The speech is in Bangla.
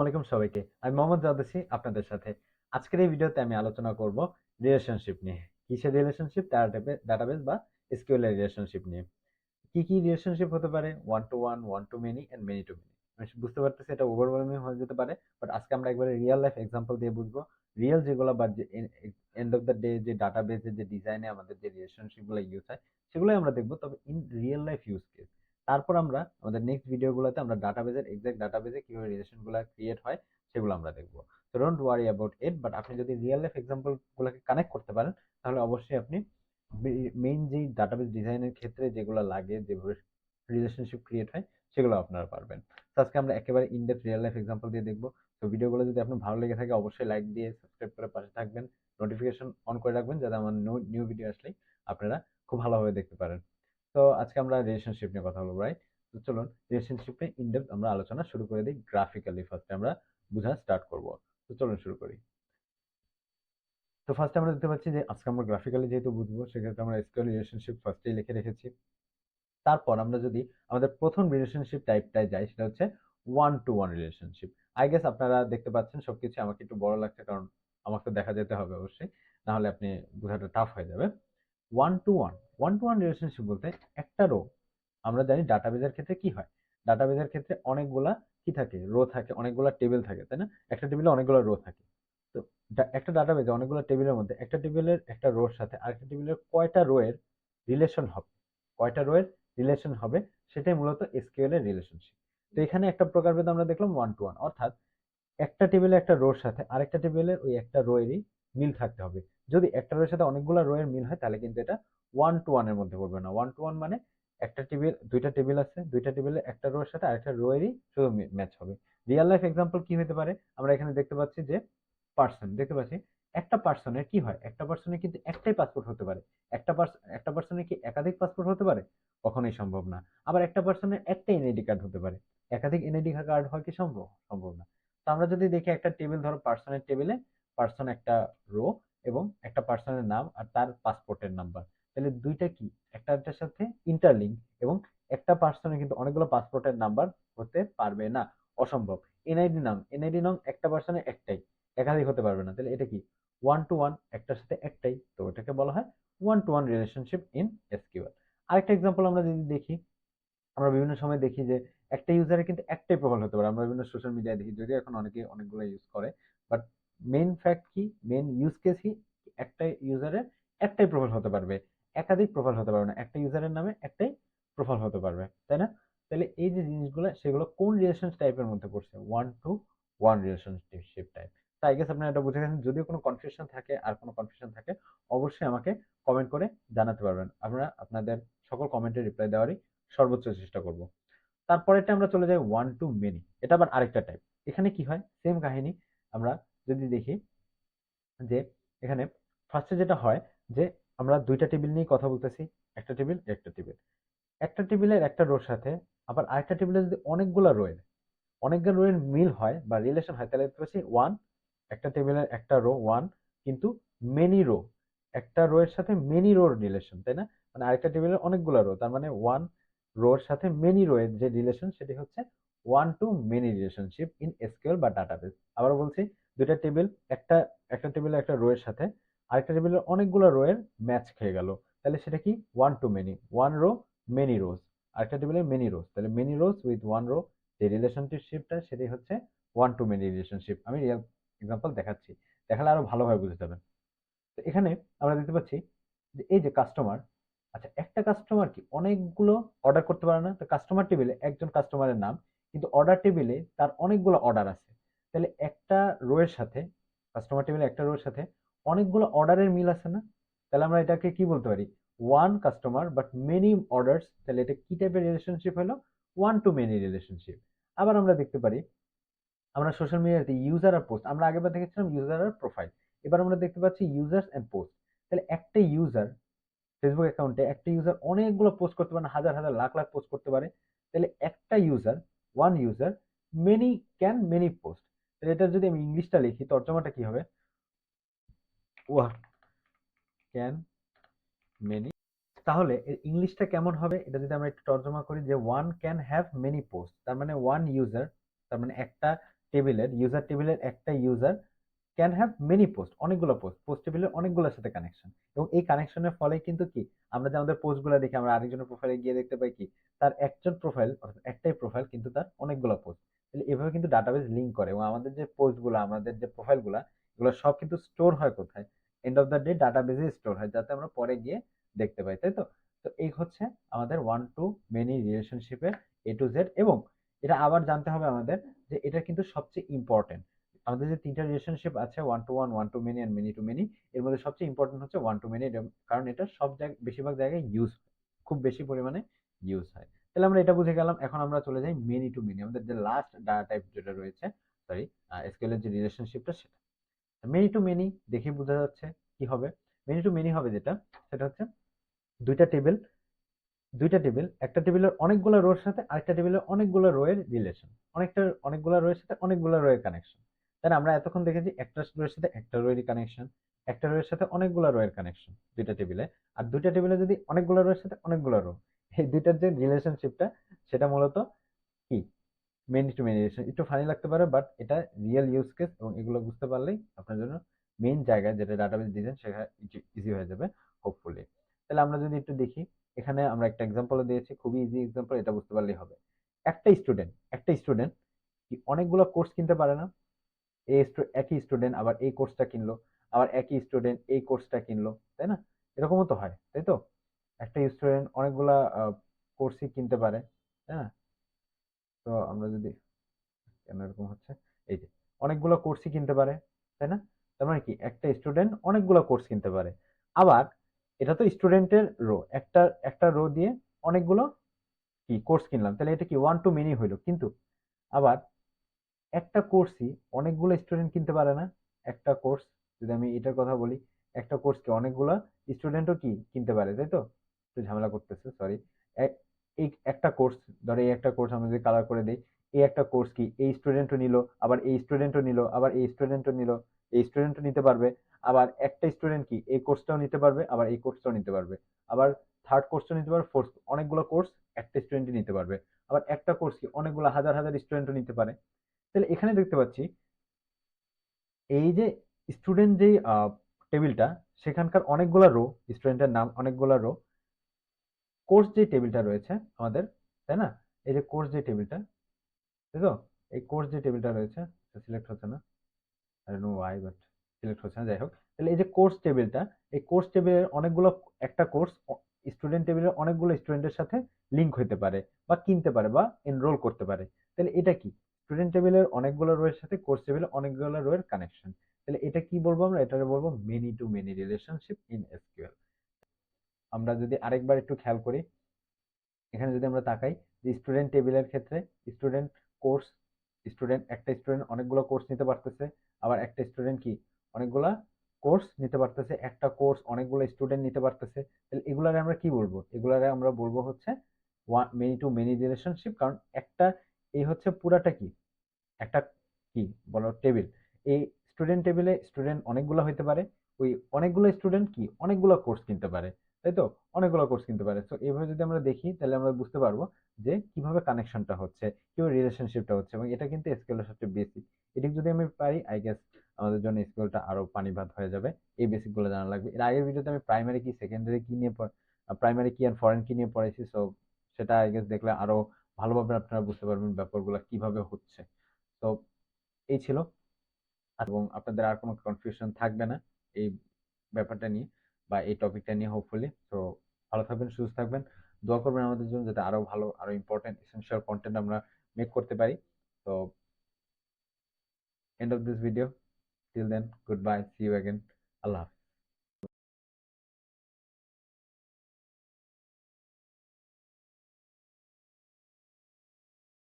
আলাইকুম সবাইকে। আমি মোহাম্মদ জাওয়াদ আছি আপনাদের সাথে। আজকের এই ভিডিওতে আমি আলোচনা করব রিলেশনশিপ নিয়ে। কিসের রিলেশনশিপ? ডাটাবেস বা এসকিউএল এর রিলেশনশিপ নিয়ে। কি কি রিলেশনশিপ হতে পারে? One to one, one to many and many to many. আমি বুঝতে পারতেছি এটা ওভারওয়েলমিং হয়ে যেতে পারে, বাট আজকে আমরা একবারে রিয়েল লাইফ এক্সাম্পল দিয়ে বুঝবো। রিয়েল যেগুলো বা এন্ড অফ দ্য ডে যে ডাটাবেসের যে ডিজাইনে আমাদের যে রিলেশনশিপ গুলো ইউজ হয় সেগুলোই আমরা দেখবো, তবে in real life use case. তারপর আমরা আমাদের নেক্সট ভিডিওগুলোতে আমরা ডাটাবেসের এক্সাক্ট ডাটাবেসে কিভাবে রিলেশন গুলো ক্রিয়েট হয় সেগুলো আমরা দেখবো। তো don't worry about it, but আপনি যদি রিয়েল লাইফ এক্সাম্পল গুলোকে কানেক্ট করতে পারেন তাহলে অবশ্যই আপনি মেইন যেই ডাটাবেস ডিজাইনের ক্ষেত্রে যেগুলো লাগে, যেভাবে রিলেশনশিপ ক্রিয়েট হয় সেগুলো আপনারা পারবেন। তো আজকে আমরা একেবারে ইনডেপথ রিয়েল লাইফ এক্সাম্পল দিয়ে দেখবো। তো ভিডিওগুলো যদি আপনার ভালো লেগে থাকে অবশ্যই লাইক দিয়ে সাবস্ক্রাইব করে পাশে থাকবেন, নোটিফিকেশন অন করে রাখবেন যাতে আমার নিউ ভিডিও আসলেই আপনারা খুব ভালোভাবে দেখতে পারেন। তো আজকে আমরা রিলেশনশিপ নিয়ে কথা বলবো, রাইট? তো চলুন রিলেশনশিপে ইনডেপথ আমরা আলোচনা শুরু করে দিই। গ্রাফিক্যালি ফার্স্টে আমরা বোঝা স্টার্ট করব। তো চলুন শুরু করি। তো ফার্স্টে আমরা দেখতে পাচ্ছি যে আজকে আমরা গ্রাফিক্যালি যেহেতু বুঝবো সেক্ষেত্রে আমরা এসকিউএল রিলেশনশিপ ফার্স্টেই লিখে রেখেছি। তারপর আমরা যদি আমাদের প্রথম রিলেশনশিপ টাইপটায় যাই সেটা হচ্ছে one to one relationship. I guess আপনারা দেখতে পাচ্ছেন সবকিছু আমাকে একটু বড় লাগছে, কারণ আমাকে তো দেখা যেতে হবে অবশ্যই, না হলে আপনি বোঝাটা টাফ হয়ে যাবে। One to one, one to one relationship বলতে একটা রো, আমরা জানি ডাটাবেজের ক্ষেত্রে কি হয়, ডাটাবেজের ক্ষেত্রে অনেকগুলা কি থাকে, রো থাকে, অনেকগুলা টেবিল থাকে, তাই না? একটা টেবিলে অনেকগুলো রো থাকে। তো একটা ডাটাবেজে অনেকগুলো টেবিলের মধ্যে একটা টেবিলের একটা রোর সাথে আরেকটা টেবিলের কয়টা রো এর রিলেশন হবে, কয়টা রো এর রিলেশন হবে, সেটাই মূলত এসকিউএল এর রিলেশনশিপ। তো এখানে একটা প্রকারভেদ আমরা দেখলাম ওয়ান টু ওয়ান, অর্থাৎ একটা টেবিলে একটা রোর সাথে আরেকটা টেবিলের ওই একটা রো এরই মিল থাকতে হবে। যদি একটা রোয়ের সাথে অনেকগুলো রো এর মিল হয় তাহলে কিন্তু এটা ওয়ান টু ওয়ান এর মধ্যে পড়বে না। ওয়ান টু ওয়ান মানে একটা টেবিল, দুইটা টেবিল আছে, দুইটা টেবিলে একটা রো এর সাথে আরেকটা রো এরই শুধু ম্যাচ হবে। রিয়েল লাইফ এক্সাম্পল কি হতে পারে? আমরা এখানে দেখতে পাচ্ছি যে পার্সন দেখতে পাচ্ছি। একটা পার্সনের কি হয়, একটা পার্সনের কিন্তু একটাই পাসপোর্ট হতে পারে। একটা পার্সনের কি একাধিক পাসপোর্ট হতে পারে? কখনোই সম্ভব না। আবার একটা পার্সনের একটা এনআইডি কার্ড হতে পারে, একাধিক এনআইডি কার্ড হয় কি সম্ভব? সম্ভব না। তো আমরা যদি দেখি একটা টেবিল, ধরো পার্সনের টেবিলে পার্সন একটা রো এবং একটা পার্সনের নাম আর তার পাসপোর্টের নাম্বার, তাহলে দুইটা কি একটার সাথে ইন্টারলিঙ্ক, এবং একটা পার্সনের কিন্তু অনেকগুলো পাসপোর্টের নাম্বার হতে পারবে না, অসম্ভব। এনআইডি নং একটা পার্সনের একটাই, একাধিক হতে পারবে না, তাহলে এটা কি ওয়ান টু ওয়ান, একটার সাথে একটাই, তো এটাকে বলা হয় one to one relationship in SQL. আরেকটা এক্সাম্পল আমরা যদি দেখি, আমরা বিভিন্ন সময় দেখি যে একটা ইউজারের কিন্তু একটাই প্রোফাইল হতে পারে। আমরা বিভিন্ন সোশ্যাল মিডিয়ায় দেখি, যদিও এখন অনেকে অনেকগুলো ইউজ করে, বাট মেইন ফ্যাক্ট কি, মেইন ইউজ কেস কি, একটা ইউজারের একটাই প্রোফাইল হতে পারবে, একাধিক প্রোফাইল হতে পারবে না। একটা ইউজারের নামে একটাই প্রোফাইল হতে পারবে, তাই না? তাহলে এই যে জিনিসগুলো সেগুলো কোন রিলেশন টাইপের মধ্যে পড়ছে? One to one relationship type. তাই গেস আপনারা এটা বুঝে গেছেন। যদিও কোনো কনফিউশন থাকে, আর কোনো কনফিউশন থাকে, অবশ্যই আমাকে কমেন্ট করে জানাতে পারবেন। আমরা আপনাদের সকল কমেন্টের রিপ্লাই দেওয়ারই সর্বোচ্চ চেষ্টা করব। তারপরেরটা আমরা চলে যাই ওয়ান টু মেনি, এটা আবার আরেকটা টাইপ। এখানে কি হয়, সেম কাহিনী। আমরা যদি দেখি যে এখানে ফার্স্টে যেটা হয় যে আমরা দুইটা টেবিল নিয়ে কথা বলতেছি, একটা টেবিল একটা টেবিল, একটা টেবিলের একটা রোর সাথে আবার আরেকটা টেবিলে যদি অনেকগুলো রো এর মিল হয় বা রিলেশন হয়, তাহলে দেখতে পাচ্ছি ওয়ান, একটা টেবিলের একটা রো ওয়ান, কিন্তু মেনি রো, একটা রো এর সাথে মেনি রোর রিলেশন, তাই না? মানে আরেকটা টেবিলের অনেকগুলো রো, তার মানে ওয়ান রোর সাথে মেনি রো এর যে রিলেশন সেটি হচ্ছে one to many relationship in SQL বা ডাটাবেস। আবার বলছি, দুইটা টেবিল, একটা একটা টেবিলের একটা রো এর সাথে আরেকটা টেবিলের অনেকগুলো রো এর ম্যাচ খেয়ে গেল, তাহলে সেটা কি one to many, one row many rows. আরেকটা টেবিলের মেনি রোজ, তাহলে many rows with one row, যে রিলেশনশিপটা সেটাই হচ্ছে ওয়ান টু মেনি রিলেশনশিপ। আমি রিয়েল এক্সাম্পল দেখাচ্ছি, দেখালে আরো ভালোভাবে বুঝতে যাবেন। তো এখানে আমরা দেখতে পাচ্ছি যে এই যে কাস্টমার, আচ্ছা একটা কাস্টমার কি অনেকগুলো অর্ডার করতে পারে না? তো কাস্টমার টেবিলে একজন কাস্টমারের নাম, কিন্তু অর্ডার টেবিলে তার অনেকগুলো অর্ডার আছে, তাহলে একটা রো এর সাথে, কাস্টমার টেবিলে একটা রো এর সাথে অনেকগুলো অর্ডারের মিল আছে না? তাহলে আমরা এটাকে কি বলতে পারি? One customer but many orders, তাহলে এটা কি টাইপের রিলেশনশিপ হলো? One to many relationship. আবার আমরা দেখতে পারি, আমরা সোশ্যাল মিডিয়াতে ইউজার আর পোস্ট, আমরা আগেবার দেখেছিলাম ইউজার আর প্রোফাইল, এবার আমরা দেখতে পাচ্ছি ইউজার্স এন্ড পোস্ট। তাহলে একটা ইউজার ফেসবুক অ্যাকাউন্টে একটা ইউজার অনেকগুলো পোস্ট করতে পারে, হাজার হাজার লাখ লাখ পোস্ট করতে পারে। তাহলে একটা user, one user many can many post. তাহলে এটা যদি আমি ইংলিশটা লিখি, তর্জমাটা কি হবে? ওয়ান ক্যান মেনি, তাহলে এর ইংলিশটা কেমন হবে? এটা যদি আমরা একটু তর্জমা করি যে one can have many post, তার মানে ওয়ান ইউজার, তার মানে একটা টেবিলের ইউজার টেবিলের একটা user can have many post, অনেকগুলো পোস্ট টেবিলের অনেকগুলোর সাথে কানেকশন, এবং এই কানেকশনের ফলে কিন্তু কি আমরা যে আমাদের পোস্টগুলো দেখি, আমরা আরেকজনের প্রোফাইলে গিয়ে দেখতে পাই কি তার একজন প্রোফাইল অর্থাৎ একটাই প্রোফাইল কিন্তু তার অনেকগুলো পোস্ট। তাহলে এভাবে কিন্তু ডাটাবেস লিঙ্ক করে, এবং আমাদের যে পোস্টগুলো, আমাদের যে প্রোফাইলগুলো, এগুলো সব কিন্তু স্টোর হয় কোথায়? এন্ড অফ দ্য ডে ডাটাবেসে স্টোর হয়, যাতে আমরা পরে গিয়ে দেখতে পাই, তাই তো? তো এই হচ্ছে আমাদের ওয়ান টু মেনি রিলেশনশিপের এ টু জেড। এবং এটা আবার জানতে হবে আমাদের যে এটা কিন্তু সবচেয়ে ইম্পর্টেন্ট। আমাদের যে তিনটা রিলেশনশিপ আছে, one to many and many to many, এর মধ্যে সবচেয়ে ইম্পর্টেন্ট হচ্ছে ওয়ান টু মেনি, কারণ এটা সব জায়গায়, বেশিরভাগ জায়গায় ইউজ, খুব বেশি পরিমাণে ইউজ হয়। তাহলে আমরা এটা বুঝে গেলাম। এখন আমরা চলে যাই মেনি টু মেনি, আমাদের যে লাস্ট ডাটা টাইপ যেটা রয়েছে, সরি, এসকিউএল এর যে রিলেশনশিপটা সেটা। মেনি টু মেনি দেখে বোঝা যাচ্ছে কি হবে। মেনি টু মেনি হবে যেটা, সেটা হচ্ছে দুইটা টেবিল, একটা টেবিলের অনেকগুলো রোর সাথে আরেকটা টেবিলের অনেকগুলো রো এর রিলেশন, অনেকগুলো রো এর সাথে অনেকগুলো রো এর কানেকশন। তাই না? আমরা এতক্ষণ দেখেছি একটা রো এর সাথে একটা রো এর কানেকশন, একটা রো এর সাথে অনেকগুলো রো এর কানেকশন দুইটা টেবিলে। আর দুইটা টেবিলে যদি অনেকগুলো রো এর সাথে অনেকগুলো রো, এই দুইটার যে রিলেশনশিপটা সেটা মূলত কি মেনি টু মেনি রিলেশন। একটু ফানি লাগতে পারে, বাট এটা রিয়েল ইউজ কেস, এবং এগুলো বুঝতে পারলেই আপনার জন্য মেইন জায়গায় যেটা ডাটাবেস ডিজাইন সেখানে ইজি হয়ে যাবে হোপফুলি। তাহলে আমরা যদি একটু দেখি, এখানে আমরা একটা এক্সাম্পল দিয়েছি, খুবই ইজি এক্সাম্পল, এটা বুঝতে পারলেই হবে। একটা স্টুডেন্ট কি অনেকগুলো কোর্স কিনতে পারে না? একই স্টুডেন্ট আবার এই কোর্সটা কিনলো, আবার একই স্টুডেন্ট এই কোর্সটা কিনলো, তাই না? এরকমও তো হয়, তাই তো? একটা স্টুডেন্ট অনেকগুলা কোর্সই কিনতে পারে, তাই না? তো আমরা যদি, কেন এরকম হচ্ছে, এই যে অনেকগুলো কোর্সই কিনতে পারে, তাই না? তার মানে কি একটা স্টুডেন্ট অনেকগুলো কোর্স কিনতে পারে। আবার এটা তো স্টুডেন্টের রো, একটা একটা রো দিয়ে অনেকগুলো কি কোর্স কিনলাম, তাহলে এটা কি ওয়ান টু মেনি হইলো। কিন্তু আবার একটা কোর্সই অনেকগুলো স্টুডেন্ট কিনতে পারে না? একটা কোর্স, যদি আমি এটার কথা বলি, একটা কোর্সকে অনেকগুলো স্টুডেন্টও কি কিনতে পারে, তাই তো? একটু ঝামেলা করতেছে, সরি। এই একটা কোর্স, ধরো এই একটা কোর্স আমরা যদি কালার করে দিই, এই একটা কোর্স কি এই স্টুডেন্টও নিল, আবার এই স্টুডেন্টও নিল, আবার এই স্টুডেন্টও নিল, এই স্টুডেন্টও নিতে পারবে। আবার একটা স্টুডেন্ট কি এই কোর্সটাও নিতে পারবে, আবার এই কোর্সটাও নিতে পারবে, আবার থার্ড কোর্সটাও নিতে পারবে, ফোর্থ, অনেকগুলো কোর্স একটা স্টুডেন্টই নিতে পারবে। আবার একটা কোর্স কি অনেকগুলো হাজার হাজার স্টুডেন্টও নিতে পারে। তাহলে এখানে দেখতে পাচ্ছি এই যে স্টুডেন্ট যেই টেবিলটা, সেখানকার অনেকগুলা রো, স্টুডেন্টের নাম অনেকগুলা রো, কোর্স যে টেবিলটা রয়েছে আমাদের, তাই না? এই যে কোর্স যে টেবিলটা, তাই তো? এই কোর্স যে টেবিলটা রয়েছে, সিলেক্ট হচ্ছে না, I don't know Y, but select হচ্ছে না, যাই হোক। তাহলে এই যে কোর্স টেবিলটা, এই কোর্স টেবিলের অনেকগুলো, একটা কোর্স স্টুডেন্ট টেবিলের অনেকগুলো স্টুডেন্টের সাথে লিংক হতে পারে বা কিনতে পারে বা এনরোল করতে পারে। তাহলে এটা কি স্টুডেন্ট টেবিলের অনেকগুলো রো এর সাথে কোর্স টেবিলের অনেকগুলো রো এর কানেকশন। তাহলে এটা কি বলবো আমরা? এটা বলবো many to many relationship in SQL. আমরা যদি আরেকবার একটু খেয়াল করি, এখানে যদি আমরা তাকাই যে স্টুডেন্ট টেবিলের ক্ষেত্রে, স্টুডেন্ট কোর্স, একটা স্টুডেন্ট অনেকগুলো কোর্স নিতে পারতেছে, আবার একটা স্টুডেন্ট কি অনেকগুলা কোর্স নিতে পারতেছে, একটা কোর্স অনেকগুলো স্টুডেন্ট নিতে পারতেছে। তাহলে এগুলারে আমরা কি বলবো? এগুলারে আমরা বলবো হচ্ছে মেনি টু মেনি রিলেশনশিপ। কারণ একটা, এই হচ্ছে পুরাটা কি একটা কি বলো টেবিল, এই স্টুডেন্ট টেবিলে স্টুডেন্ট অনেকগুলো হইতে পারে, ওই অনেকগুলো স্টুডেন্ট কি অনেকগুলো কোর্স কিনতে পারে, তাই তো? অনেকগুলো কোর্স কিনতে পারে। তো এইভাবে যদি আমরা দেখি, তাহলে আমরা বুঝতে পারবো যে কিভাবে কানেকশনটা হচ্ছে, কিভাবে রিলেশনশিপটা হচ্ছে, এবং এটা কিন্তু এসকিউএল এর সবচেয়ে বেসিক। এটি যদি আমি পারি, আই গেস আমাদের জন্য এসকিউএলটা আরো পানি ভাত হয়ে যাবে। এই বেসিক গুলো জানা লাগবে। এর আগের ভিডিওতে আমি প্রাইমারি কি সেকেন্ডারি কি নিয়ে প্রাইমারি কি আর ফরেন কি নিয়ে পড়াইছি, সো সেটা আই গেস দেখলে আরো ভালোভাবে আপনারা বুঝতে পারবেন ব্যাপারগুলো কিভাবে হচ্ছে। তো এই ছিল, এবং আপনাদের আর কোনো কনফিউশন থাকবে না এই ব্যাপারটা নিয়ে বা এই টপিকটা নিয়ে হোপফুলি। তো ভালো থাকবেন, সুস্থ থাকবেন, দোয়া করবেন আমাদের জন্য, যাতে আরো ভালো, আরো ইম্পর্টেন্ট এসেনশিয়াল কন্টেন্ট আমরা মেক করতে পারি। তো end of this video, till then, good bye, see you again, আল্লাহ হাফিজ।